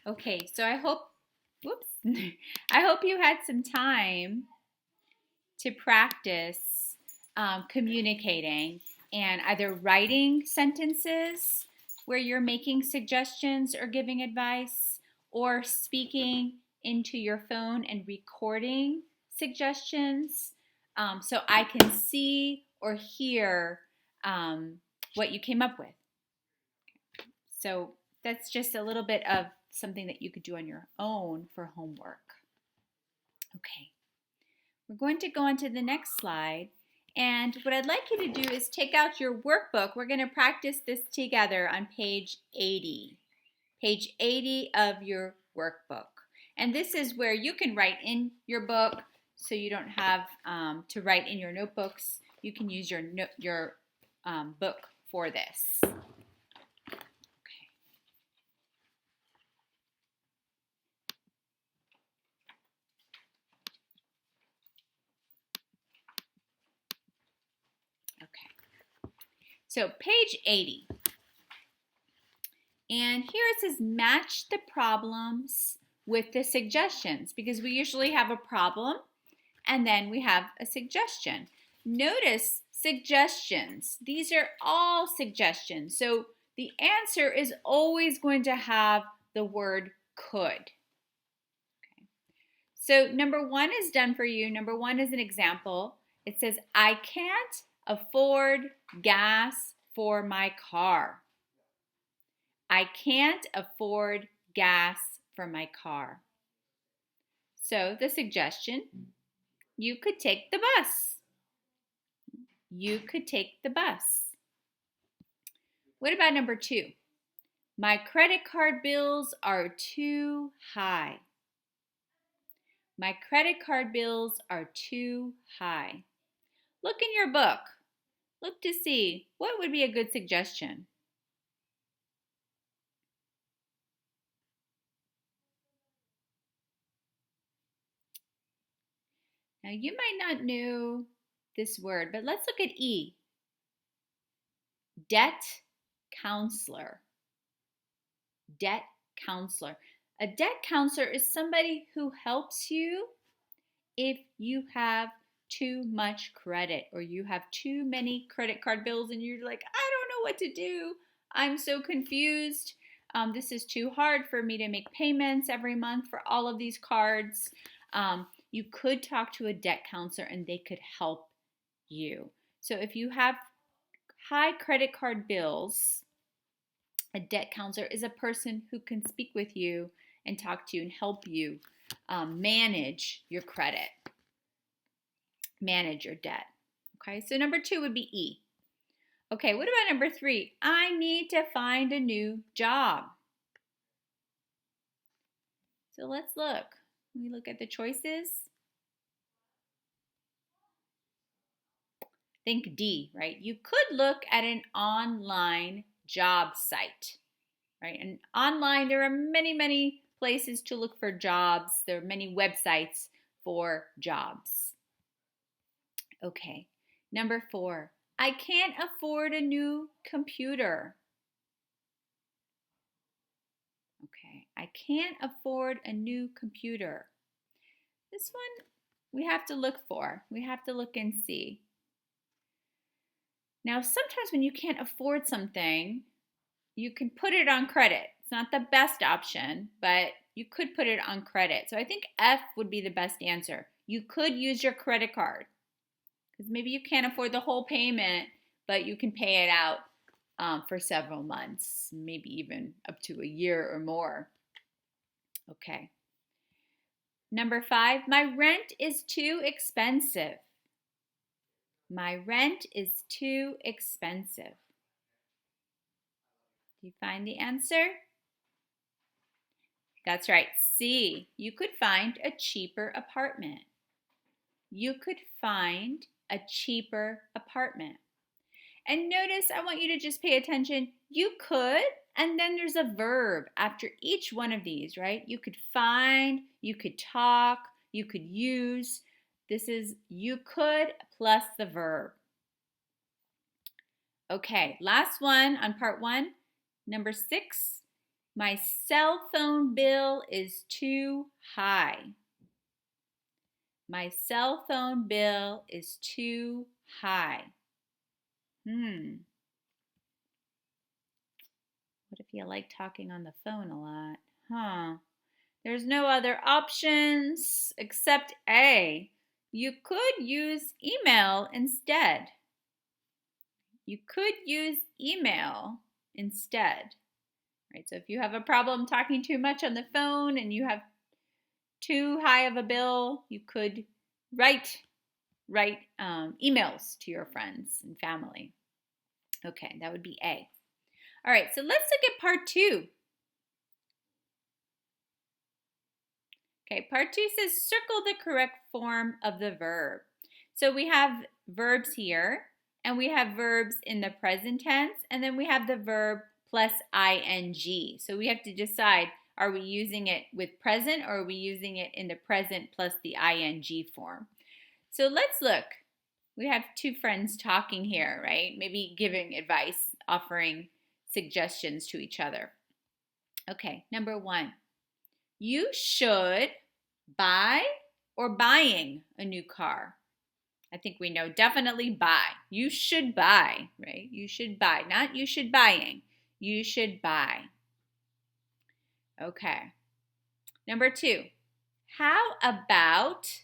Okay, so I hope, whoops, I hope you had some time to practice communicating and either writing sentences where you're making suggestions or giving advice, or speaking into your phone and recording suggestions so I can see or hear what you came up with. So that's just a little bit of something that you could do on your own for homework. Okay, we're going to go on to the next slide. And what I'd like you to do is take out your workbook. We're going to practice this together on page 80. Page 80 of your workbook. And this is where you can write in your book so you don't have to write in your notebooks. You can use your book for this. Okay. So page 80. And here it says match the problems with the suggestions, because we usually have a problem and then we have a suggestion. Notice suggestions. These are all suggestions. So the answer is always going to have the word could. Okay. So number one is done for you. Number one is an example. It says, I can't afford gas for my car. I can't afford gas for my car. So the suggestion, you could take the bus. You could take the bus. What about number two? My credit card bills are too high. My credit card bills are too high. Look in your book. Look to see what would be a good suggestion. Now you might not know this word, but let's look at E. Debt counselor. Debt counselor. A debt counselor is somebody who helps you if you have too much credit or you have too many credit card bills and you're like, I don't know what to do. I'm so confused. This is too hard for me to make payments every month for all of these cards. You could talk to a debt counselor and they could help you. So if you have high credit card bills, a debt counselor is a person who can speak with you and talk to you and help you manage your credit, manage your debt. Okay, so number two would be E. Okay, what about number three? I need to find a new job. So let's look. We look at the choices. Think D, right? You could look at an online job site, right? And online, there are many, many places to look for jobs. There are many websites for jobs. Okay, number four, I can't afford a new computer. Okay, I can't afford a new computer. This one we have to look for. We have to look and see. Now, sometimes when you can't afford something, you can put it on credit. It's not the best option, but you could put it on credit. So I think F would be the best answer. You could use your credit card because maybe you can't afford the whole payment, but you can pay it out for several months, maybe even up to a year or more. Okay. Number five, my rent is too expensive. My rent is too expensive. Do you find the answer? That's right, C. You could find a cheaper apartment. You could find a cheaper apartment. And notice, I want you to just pay attention. You could, and then there's a verb after each one of these, right? You could find, you could talk, you could use. This is you could plus the verb. Okay, last one on part one. Number 6, My cell phone bill is too high. My cell phone bill is too high. What if you like talking on the phone a lot? There's no other options except A. You could use email instead. You could use email instead. Right? So if you have a problem talking too much on the phone and you have too high of a bill, you could write emails to your friends and family. Okay, that would be A. All right, so let's look at part 2. Okay, part 2 says circle the correct form of the verb. So we have verbs here, and we have verbs in the present tense, and then we have the verb plus ing. So we have to decide, are we using it with present or are we using it in the present plus the ing form? So let's look. We have two friends talking here, right? Maybe giving advice, offering suggestions to each other. Okay, number 1. You should buy or buying a new car. I think we know definitely buy. You should buy, right? You should buy, not you should buying. You should buy. Okay. Number 2. How about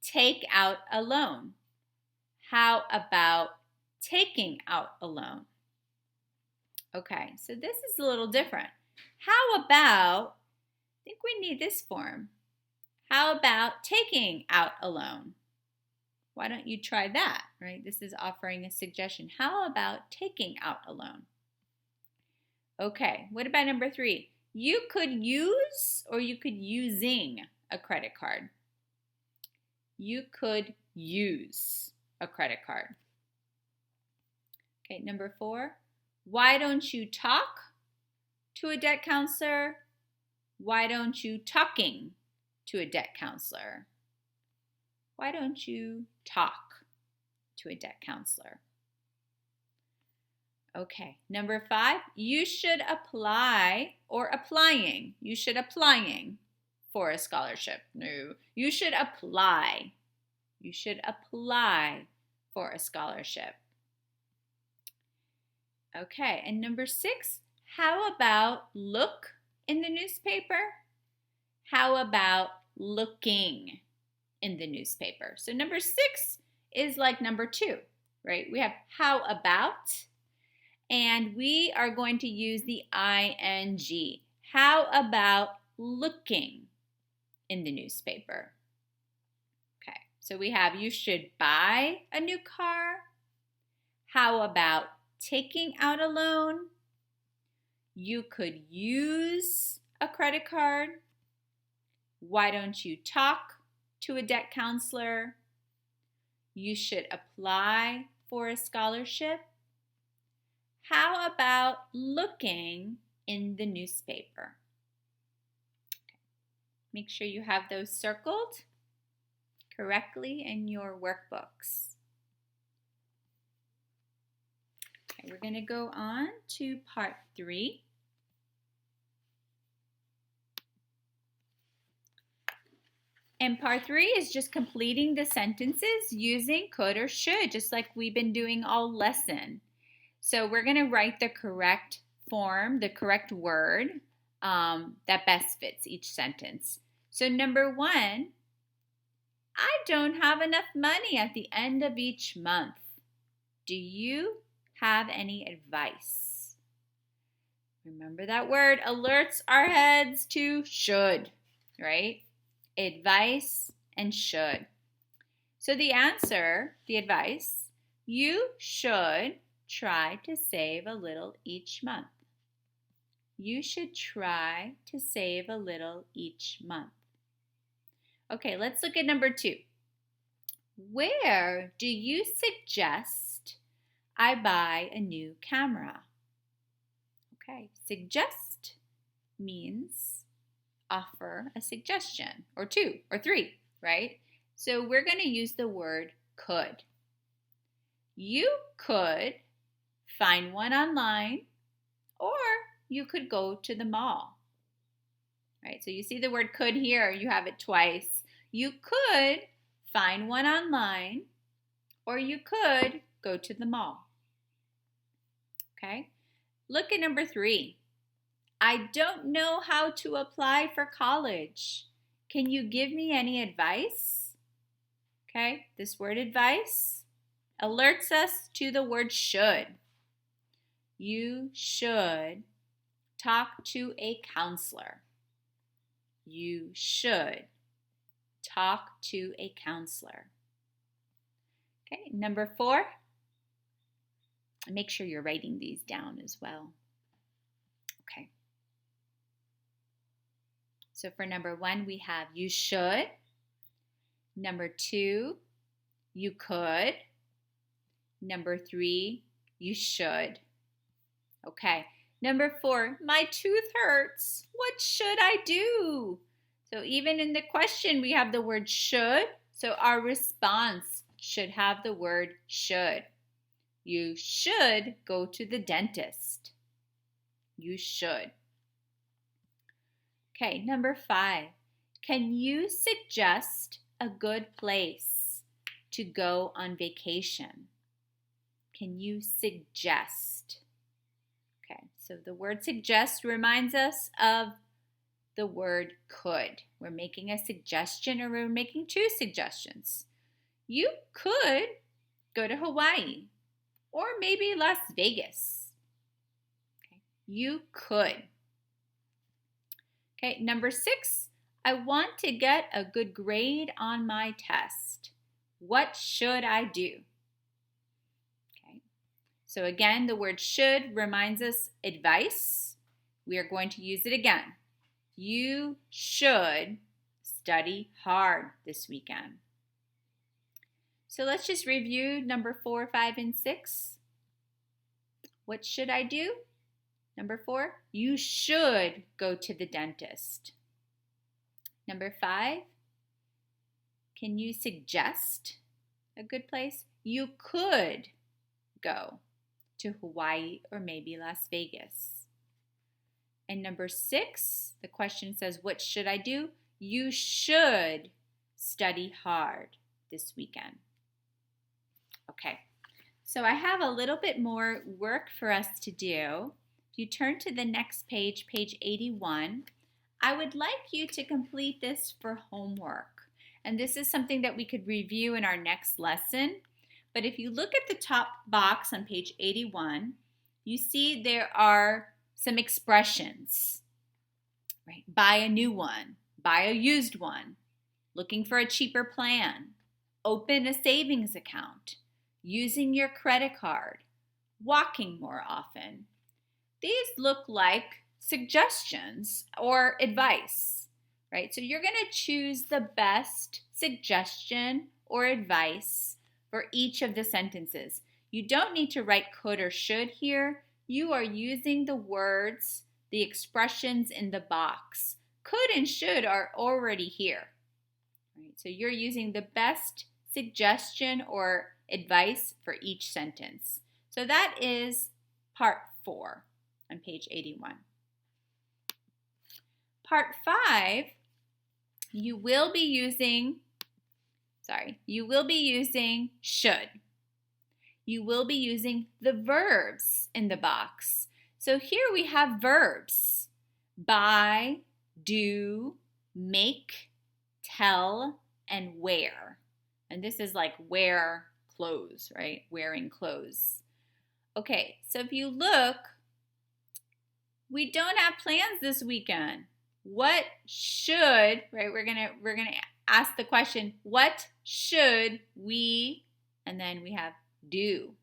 take out a loan? How about taking out a loan? Okay, so this is a little different. How about, I think we need this form. How about taking out a loan? Why don't you try that, right? This is offering a suggestion. How about taking out a loan? Okay, what about number 3? You could use or you could using a credit card. You could use a credit card. Okay, number 4. Why don't you talk to a debt counselor? Why don't you talking to a debt counselor? Why don't you talk to a debt counselor? Okay, number 5, you should apply or applying. You should applying for a scholarship. No, you should apply. You should apply for a scholarship. Okay, and number 6, how about look in the newspaper? How about looking in the newspaper? So number 6 is like number 2, right? We have how about, and we are going to use the ing. How about looking in the newspaper? Okay, so we have you should buy a new car. How about taking out a loan? You could use a credit card. Why don't you talk to a debt counselor? You should apply for a scholarship. How about looking in the newspaper? Okay. Make sure you have those circled correctly in your workbooks. Okay, we're going to go on to part 3. And part 3 is just completing the sentences using could or should, just like we've been doing all lesson. So we're going to write the correct form, the correct word that best fits each sentence. So number 1, I don't have enough money at the end of each month. Do you have any advice? Remember that word alerts our heads to should, right? Advice and should. So the answer, the advice, you should try to save a little each month. You should try to save a little each month. Okay, let's look at number 2. Where do you suggest I buy a new camera? Okay, suggest means offer a suggestion, or 2 or 3, right? So we're going to use the word could. You could find one online, or you could go to the mall. Right? So you see the word could here, you have it twice. You could find one online, or you could go to the mall. Okay? Look at number 3. I don't know how to apply for college. Can you give me any advice? Okay, this word advice alerts us to the word should. You should talk to a counselor. You should talk to a counselor. Okay, number 4. Make sure you're writing these down as well. Okay. So for number 1, we have you should. Number 2, you could. Number 3, you should. Okay. Number 4, my tooth hurts. What should I do? So even in the question, we have the word should. So our response should have the word should. You should go to the dentist. You should. Okay, number 5. Can you suggest a good place to go on vacation? Can you suggest? Okay, so the word suggest reminds us of the word could. We're making a suggestion, or we're making 2 suggestions. You could go to Hawaii or maybe Las Vegas. Okay, you could. Okay, number 6, I want to get a good grade on my test. What should I do? Okay, so again, the word should reminds us advice. We are going to use it again. You should study hard this weekend. So let's just review number 4, 5, and 6. What should I do? Number 4, you should go to the dentist. Number 5, can you suggest a good place? You could go to Hawaii or maybe Las Vegas. And number 6, the question says, what should I do? You should study hard this weekend. Okay, so I have a little bit more work for us to do. If you turn to the next page, page 81, I would like you to complete this for homework. And this is something that we could review in our next lesson. But if you look at the top box on page 81, you see there are some expressions, right? Buy a new one, buy a used one, looking for a cheaper plan, open a savings account, using your credit card, walking more often. These look like suggestions or advice, right? So you're going to choose the best suggestion or advice for each of the sentences. You don't need to write could or should here. You are using the words, the expressions in the box. Could and should are already here, right? So you're using the best suggestion or advice for each sentence. So that is part 4 on page 81. Part 5, you will be using should. You will be using the verbs in the box. So here we have verbs: buy, do, make, tell, and wear. And this is like wear clothes, right? Wearing clothes. Okay, so if you look, we don't have plans this weekend. What should, right? We're gonna ask the question, what should we, and then we have do.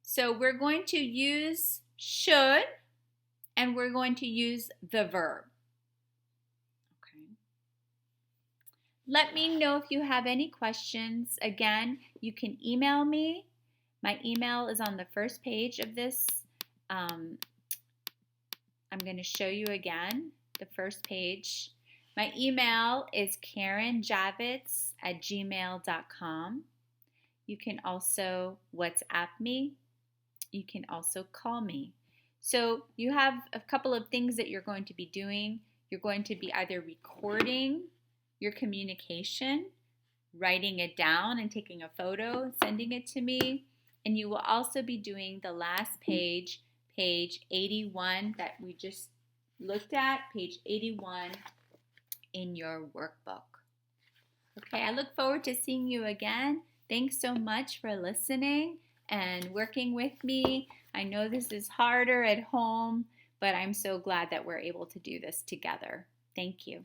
So we're going to use should, and we're going to use the verb. Okay. Let me know if you have any questions. Again, you can email me. My email is on the first page of this. I'm going to show you again the first page. My email is karenjavits@gmail.com. You can also WhatsApp me. you can also call me. So you have a couple of things that you're going to be doing. You're going to be either recording your communication, writing it down and taking a photo, sending it to me, and you will also be doing the last page, page 81 that we just looked at, page 81 in your workbook. Okay, I look forward to seeing you again. Thanks so much for listening and working with me. I know this is harder at home, but I'm so glad that we're able to do this together. Thank you.